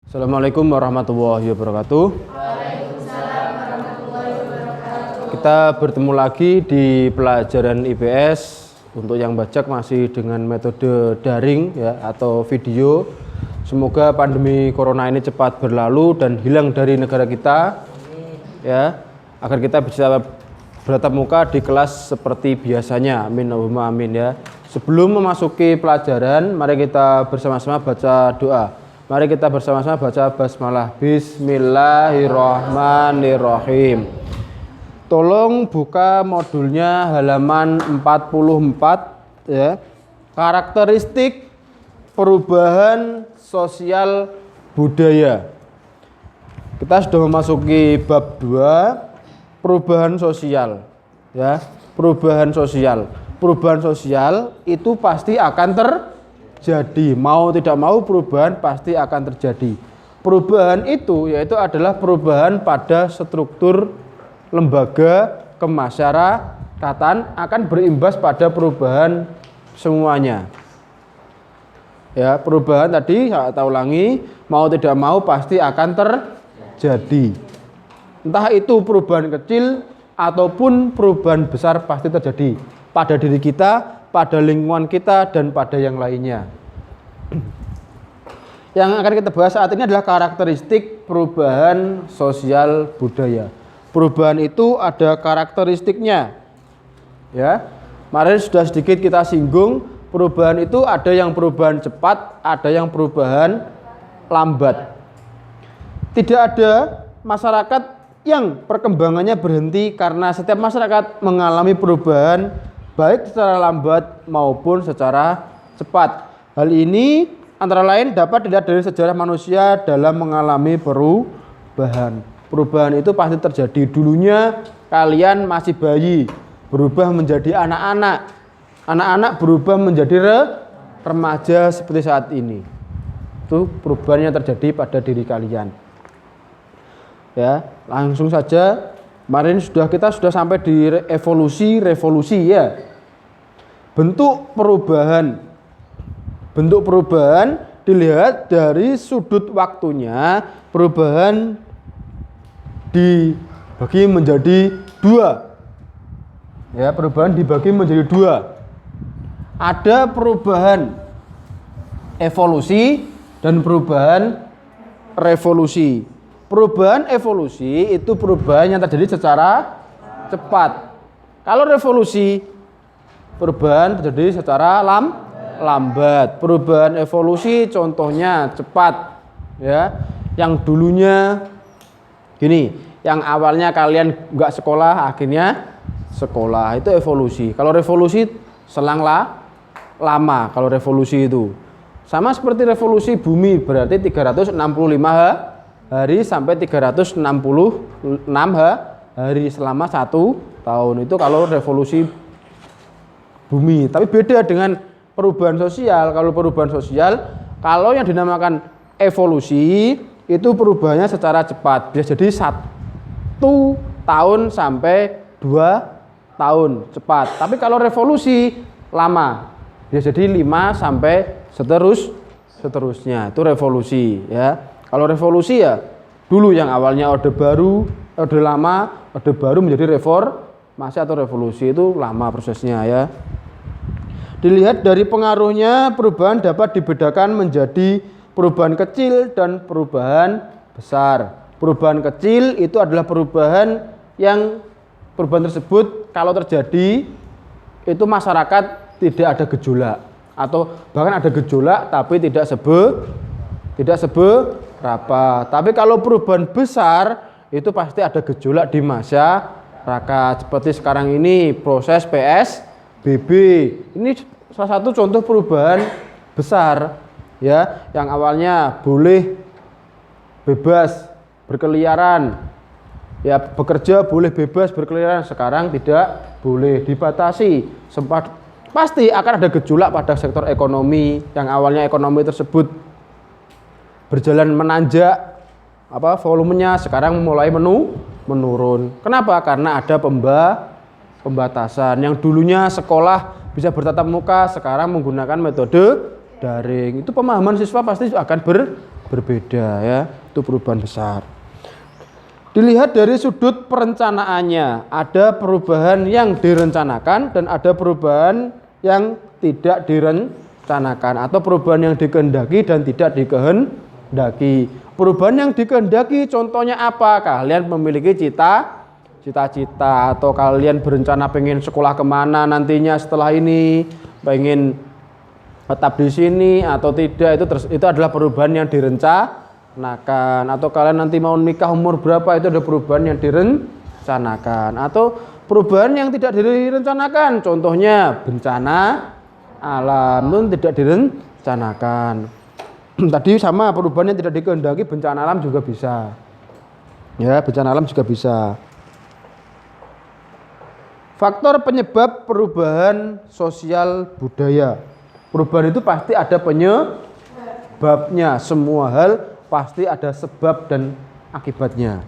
Assalamualaikum warahmatullahi wabarakatuh. Waalaikumsalam warahmatullahi wabarakatuh. Kita bertemu lagi di pelajaran IPS. Untuk yang bacak masih dengan metode daring ya atau video. Semoga pandemi corona ini cepat berlalu dan hilang dari negara kita ya, agar kita bisa bertatap muka di kelas seperti biasanya. Amin Allahumma amin ya. Sebelum memasuki pelajaran, mari kita bersama-sama baca doa. Mari kita bersama-sama baca basmalah. Bismillahirrahmanirrahim. Tolong buka modulnya halaman 44 ya. Karakteristik perubahan sosial budaya. Kita sudah memasuki bab 2, perubahan sosial ya. Perubahan sosial. Perubahan sosial itu pasti akan terjadi, mau tidak mau perubahan pasti akan terjadi. Perubahan itu yaitu adalah perubahan pada struktur lembaga kemasyarakatan, akan berimbas pada perubahan semuanya. Ya, perubahan tadi saya ulangi, mau tidak mau pasti akan terjadi. Entah itu perubahan kecil ataupun perubahan besar pasti terjadi pada diri kita, pada lingkungan kita, dan pada yang lainnya. Yang akan kita bahas saat ini adalah karakteristik perubahan sosial budaya. Perubahan itu ada karakteristiknya. Ya, kemarin sudah sedikit kita singgung, perubahan itu ada yang perubahan cepat, ada yang perubahan lambat. Tidak ada masyarakat yang perkembangannya berhenti karena setiap masyarakat mengalami perubahan baik secara lambat maupun secara cepat. Hal ini antara lain dapat dilihat dari sejarah manusia dalam mengalami perubahan. Perubahan itu pasti terjadi. Dulunya kalian masih bayi, berubah menjadi anak-anak. Anak-anak berubah menjadi remaja seperti saat ini. Itu perubahan yang terjadi pada diri kalian. Ya, langsung saja. Kemarin kita sudah sampai di revolusi ya. Bentuk perubahan dilihat dari sudut waktunya. Perubahan dibagi menjadi dua. Ya, perubahan dibagi menjadi dua. Ada perubahan evolusi dan perubahan revolusi. Perubahan evolusi itu perubahan yang terjadi secara cepat. Kalau revolusi, perubahan terjadi secara lambat. Perubahan evolusi contohnya cepat ya. Yang dulunya gini, yang awalnya kalian nggak sekolah akhirnya sekolah, itu evolusi. Kalau revolusi selang lama. Kalau revolusi itu sama seperti revolusi bumi, berarti 365 hari sampai 366 hari selama 1 tahun. Itu kalau revolusi bumi. Tapi beda dengan perubahan sosial. Kalau perubahan sosial, kalau yang dinamakan evolusi itu perubahannya secara cepat. Bisa jadi 1 tahun sampai 2 tahun cepat. Tapi kalau revolusi lama. Bisa jadi 5 sampai seterusnya. Itu revolusi ya. Kalau revolusi ya dulu yang awalnya orde baru, orde lama, orde baru menjadi reformasi atau revolusi, itu lama prosesnya ya. Dilihat dari pengaruhnya, perubahan dapat dibedakan menjadi perubahan kecil dan perubahan besar. Perubahan kecil itu adalah perubahan tersebut kalau terjadi itu masyarakat tidak ada gejolak, atau bahkan ada gejolak tapi tidak seberapa. Tapi kalau perubahan besar itu pasti ada gejolak di masyarakat. Seperti sekarang ini proses PSBB. Ini salah satu contoh perubahan besar ya, yang awalnya boleh bebas berkeliaran. Ya, bekerja boleh bebas berkeliaran, sekarang tidak boleh, dibatasi. Pasti akan ada gejolak pada sektor ekonomi. Yang awalnya ekonomi tersebut berjalan menanjak, volumenya sekarang mulai menurun. Kenapa? Karena ada pembatasan. Yang dulunya sekolah bisa bertatap muka, sekarang menggunakan metode daring. Itu pemahaman siswa pasti akan berbeda ya. Itu perubahan besar. Dilihat dari sudut perencanaannya, ada perubahan yang direncanakan dan ada perubahan yang tidak direncanakan atau perubahan yang dikehendaki dan tidak dikehendaki. Perubahan yang dikehendaki contohnya apa? Kalian memiliki cita-cita atau kalian berencana pengen sekolah kemana nantinya setelah ini, pengen tetap di sini atau tidak, itu adalah perubahan yang direncanakan. Atau kalian nanti mau nikah umur berapa, itu ada perubahan yang direncanakan. Atau perubahan yang tidak direncanakan, contohnya bencana alam itu tidak direncanakan. Tadi sama, perubahan yang tidak dikehendaki, bencana alam juga bisa. Ya, bencana alam juga bisa. Faktor penyebab perubahan sosial budaya. Perubahan itu pasti ada penyebabnya. Semua hal pasti ada sebab dan akibatnya.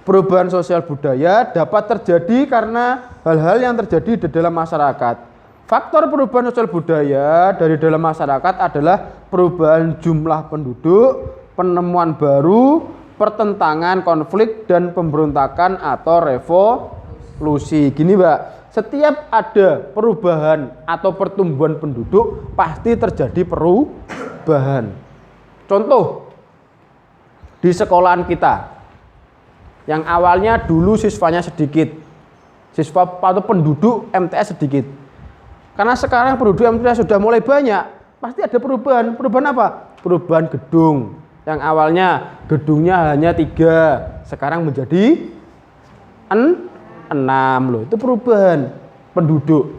Perubahan sosial budaya dapat terjadi karena hal-hal yang terjadi di dalam masyarakat. Faktor perubahan sosial budaya dari dalam masyarakat adalah perubahan jumlah penduduk, penemuan baru, pertentangan, konflik, dan pemberontakan atau revolusi. Gini Mbak, setiap ada perubahan atau pertumbuhan penduduk pasti terjadi perubahan. Contoh, di sekolahan kita yang awalnya dulu siswanya sedikit, siswa atau penduduk MTS sedikit. Karena sekarang penduduk MTS sudah mulai banyak, pasti ada perubahan. Perubahan apa? Perubahan gedung. Yang awalnya gedungnya hanya 3, sekarang menjadi 6 loh. Itu perubahan penduduk.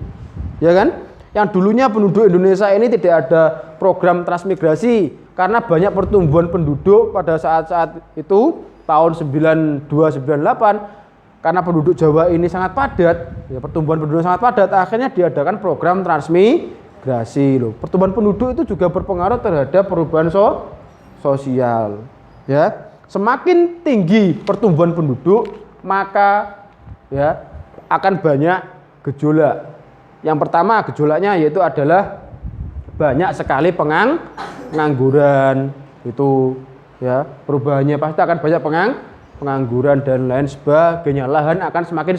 Ya kan? Yang dulunya penduduk Indonesia ini tidak ada program transmigrasi karena banyak pertumbuhan penduduk pada saat-saat itu tahun 92-98. Karena penduduk Jawa ini sangat padat, ya, pertumbuhan penduduk sangat padat, akhirnya diadakan program transmigrasi loh. Pertumbuhan penduduk itu juga berpengaruh terhadap perubahan sosial. Ya, semakin tinggi pertumbuhan penduduk, maka ya akan banyak gejolak. Yang pertama gejolaknya yaitu adalah banyak sekali pengangguran. Itu ya, perubahannya pasti akan banyak pengangguran dan lain sebagainya. Lahan akan semakin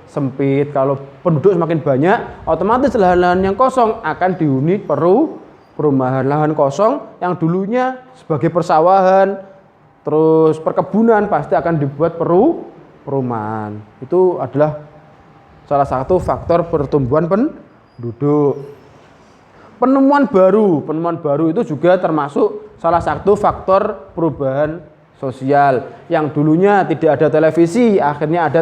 sempit. Kalau penduduk semakin banyak, otomatis lahan-lahan yang kosong akan dihuni perumahan. Lahan kosong yang dulunya sebagai persawahan, terus perkebunan, pasti akan dibuat perumahan. Itu adalah salah satu faktor pertumbuhan penduduk. Penemuan baru itu juga termasuk salah satu faktor perubahan sosial. Yang dulunya tidak ada televisi, akhirnya ada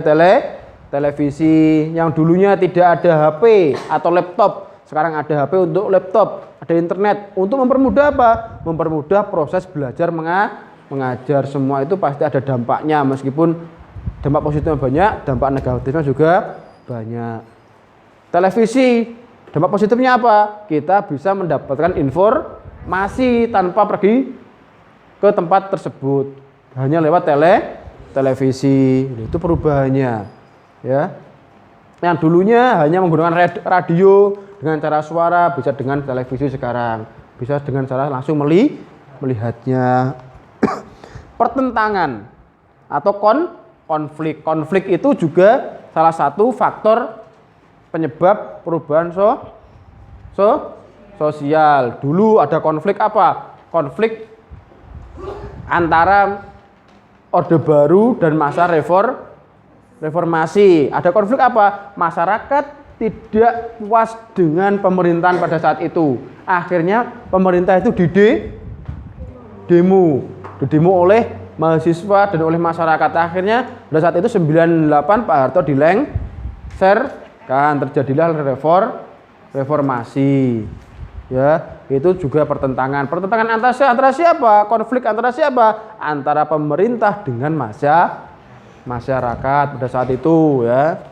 televisi. Yang dulunya tidak ada HP atau laptop, sekarang ada HP untuk laptop, ada internet. Untuk mempermudah apa? Mempermudah proses belajar mengajar. Semua itu pasti ada dampaknya, meskipun dampak positifnya banyak, dampak negatifnya juga banyak. Televisi, dampak positifnya apa? Kita bisa mendapatkan informasi tanpa pergi ke tempat tersebut, hanya lewat televisi. Itu perubahannya ya. Yang dulunya hanya menggunakan radio dengan cara suara, bisa dengan televisi sekarang, bisa dengan cara langsung melihatnya. Pertentangan atau konflik itu juga salah satu faktor penyebab perubahan sosial. Dulu ada konflik apa? Konflik antara Orde Baru dan masa reformasi. Ada konflik apa? Masyarakat tidak puas dengan pemerintahan pada saat itu. Akhirnya pemerintah itu didemo oleh mahasiswa dan oleh masyarakat. Akhirnya pada saat itu 98 Pak Harto dilengserkan, terjadilah reformasi. Ya, itu juga pertentangan antara siapa? Konflik antara siapa? Antara pemerintah dengan masyarakat pada saat itu ya.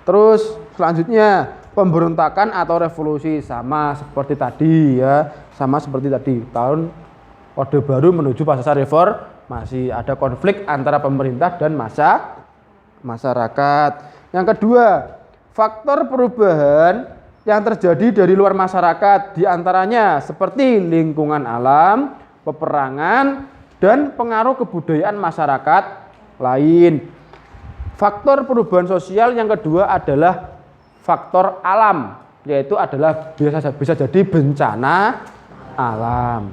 Terus selanjutnya pemberontakan atau revolusi, sama seperti tadi ya, tahun Orde Baru menuju masa reformasi, ada konflik antara pemerintah dan masyarakat. Yang kedua, faktor perubahan yang terjadi dari luar masyarakat, diantaranya seperti lingkungan alam, peperangan, dan pengaruh kebudayaan masyarakat lain. Faktor perubahan sosial yang kedua adalah faktor alam, yaitu adalah bisa jadi bencana alam.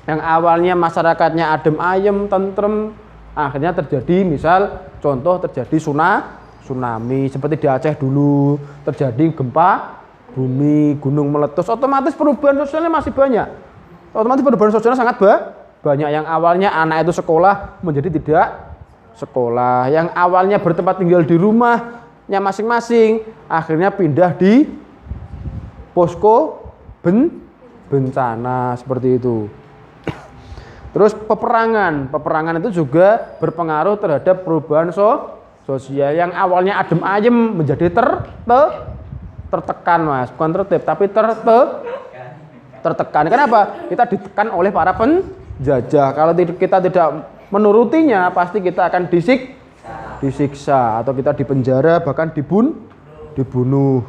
Yang awalnya masyarakatnya adem ayem, tentrem, akhirnya terjadi misal contoh terjadi tsunami seperti di Aceh dulu, terjadi gempa bumi, gunung meletus, otomatis perubahan sosialnya masih banyak. Otomatis perubahan sosialnya sangat banyak. Yang awalnya anak itu sekolah menjadi tidak sekolah, yang awalnya bertempat tinggal di rumahnya masing-masing akhirnya pindah di posko bencana seperti itu. Terus peperangan itu juga berpengaruh terhadap perubahan sosial. Yang awalnya adem ayem menjadi tertekan, Mas, bukan tertib tapi tertekan. Kenapa? Kita ditekan oleh para penjajah. Kalau kita tidak menurutinya, pasti kita akan disiksa atau kita dipenjara, bahkan dibunuh.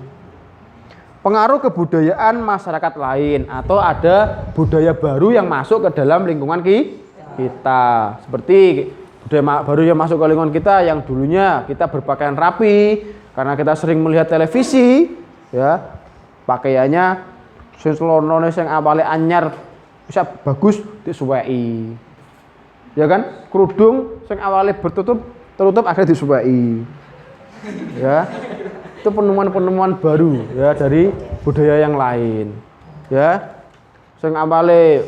Pengaruh kebudayaan masyarakat lain atau ada budaya baru yang masuk ke dalam lingkungan kita. Seperti budaya baru yang masuk ke lingkungan kita yang dulunya kita berpakaian rapi karena kita sering melihat televisi, ya. Pakaiannya selonone yang awalnya anyar bisa bagus disuwai. Ya kan? Kerudung yang awalnya tertutup akhirnya disuwai. Ya. Itu penemuan-penemuan baru ya dari budaya yang lain. Ya. Sing awale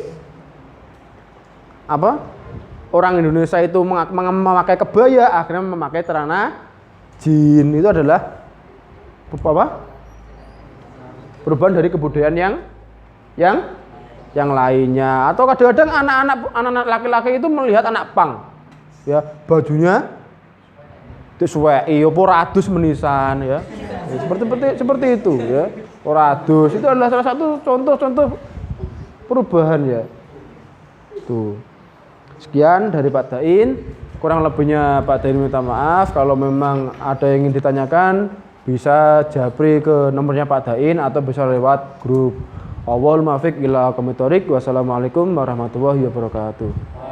orang Indonesia itu memakai kebaya, akhirnya memakai celana jin. Itu adalah perubahan dari kebudayaan yang lainnya. Atau kadang-kadang anak-anak laki-laki itu melihat anak pang, ya bajunya disuwei, opo radus menisan, ya. Seperti itu, ya. Radus itu adalah salah satu contoh perubahan, ya. Tuh. Sekian dari Pak Dain. Kurang lebihnya Pak Dain minta maaf. Kalau memang ada yang ingin ditanyakan, bisa japri ke nomornya Pak Dain atau bisa lewat grup. Awal muwaffiq ila aqwamit thoriq. Wassalamualaikum warahmatullahi wabarakatuh.